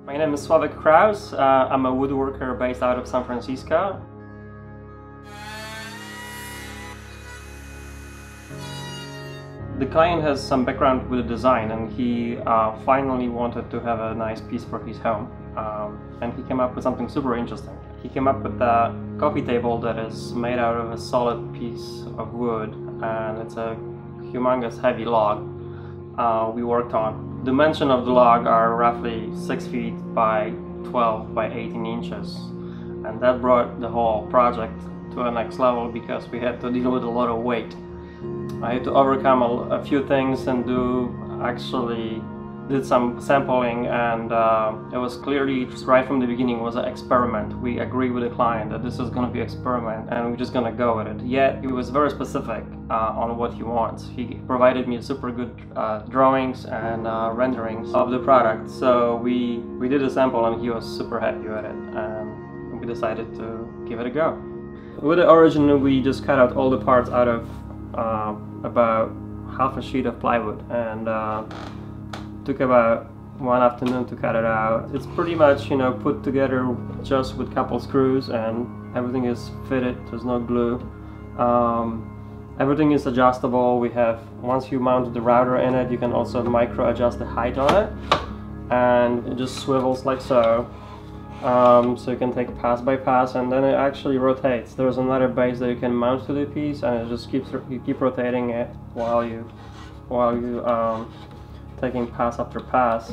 My name is Slawek Krauze. I'm a woodworker based out of San Francisco. The client has some background with design, and he finally wanted to have a nice piece for his home. And he came up with something super interesting. He came up with a coffee table that is made out of a solid piece of wood, and it's a humongous heavy log we worked on. The dimensions of the log are roughly 6 feet by 12 by 18 inches. And that brought the whole project to a next level because we had to deal with a lot of weight. I had to overcome a few things and did some sampling, and it was clearly right from the beginning was an experiment. We agreed with the client that this is going to be an experiment and we're just going to go with it. Yet he was very specific on what he wants. He provided me super good drawings and renderings of the product. So we did a sample and he was super happy with it, and we decided to give it a go. With the origin, we just cut out all the parts out of about half a sheet of plywood, and took about one afternoon to cut it out. It's pretty much, put together just with couple screws, and everything is fitted. There's no glue. Everything is adjustable. Once you mount the router in it, you can also micro adjust the height on it, and it just swivels like so. So you can take pass by pass, and then it actually rotates. There's another base that you can mount to the piece, and it just you keep rotating it while you taking pass after pass.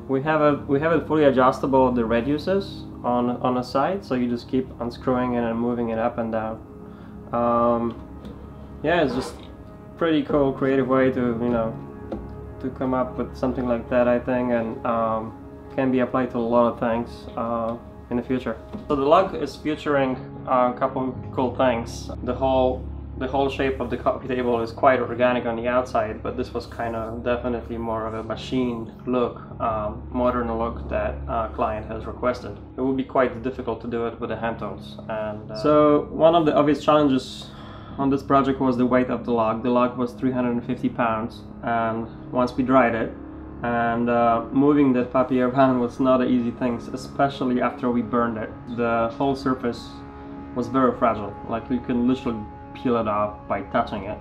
We have it fully adjustable, the radiuses on the side, so you just keep unscrewing it and moving it up and down. Yeah, it's just pretty cool, creative way to come up with something like that, I think, and can be applied to a lot of things in the future. So the log is featuring a couple cool things. The whole shape of the coffee table is quite organic on the outside, but this was kind of definitely more of a machined look, modern look that client has requested. It would be quite difficult to do it with the hand tools. And so one of the obvious challenges on this project was the weight of the log. The log was 350 pounds, and once we dried it, and moving that puppy around was not an easy thing, especially after we burned it. The whole surface was very fragile, like you can literally peel it off by touching it,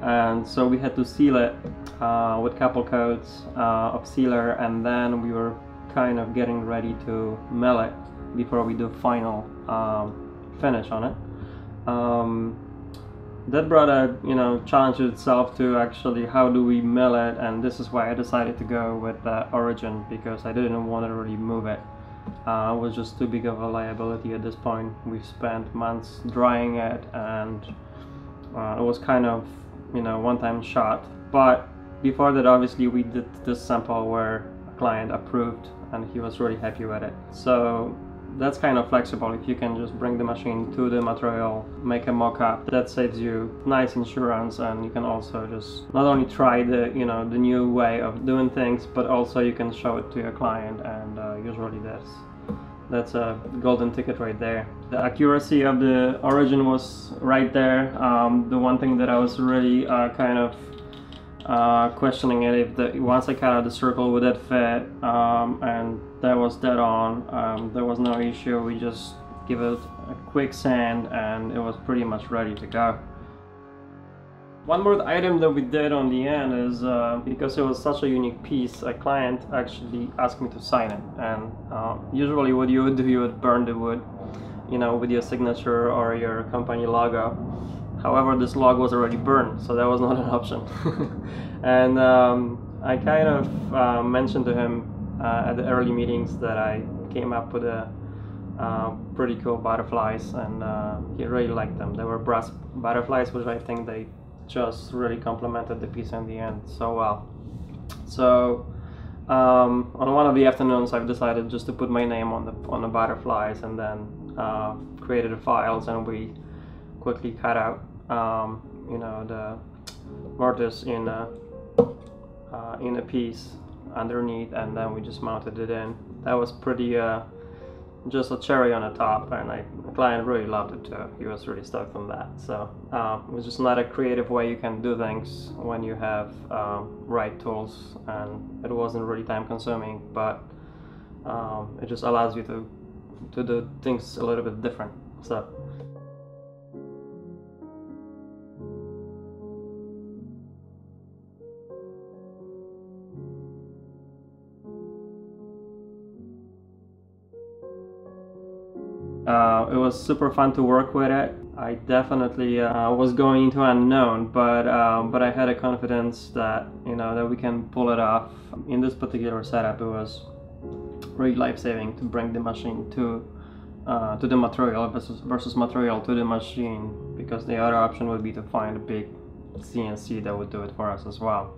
and so we had to seal it with couple coats of sealer, and then we were kind of getting ready to mill it before we do final finish on it. That brought a challenge itself to actually how do we mill it, and this is why I decided to go with the origin, because I didn't want to really move it. It was just too big of a liability at this point. We've spent months drying it, and it was kind of one-time shot. But before that, obviously, we did this sample where a client approved and he was really happy with it. So that's kind of flexible. If you can just bring the machine to the material, make a mock-up, that saves you nice insurance, and you can also just not only try the the new way of doing things, but also you can show it to your client, and usually that's a golden ticket right there. The accuracy of the origin was right there. The one thing that I was really kind of questioning it, if once I cut out the circle, would that fit, and that was dead on. There was no issue. We just give it a quick sand and it was pretty much ready to go. One more item that we did on the end is, because it was such a unique piece, a client actually asked me to sign it, and usually what you would do, you would burn the wood, with your signature or your company logo. However, this log was already burned, so that was not an option. And I kind of mentioned to him at the early meetings that I came up with a pretty cool butterflies, and he really liked them. They were brass butterflies, which I think they just really complemented the piece in the end so well. So on one of the afternoons, I've decided just to put my name on the butterflies, and then created the files, and we quickly cut out the mortise in a piece underneath, and then we just mounted it in. That was pretty just a cherry on the top, and the client really loved it too. He was really stoked on that. So it was just not a creative way you can do things when you have right tools, and it wasn't really time consuming, but it just allows you to do things a little bit different. So it was super fun to work with it. I definitely was going into unknown, but I had a confidence that that we can pull it off. In this particular setup, it was really life-saving to bring the machine to the material versus material to the machine, because the other option would be to find a big CNC that would do it for us as well.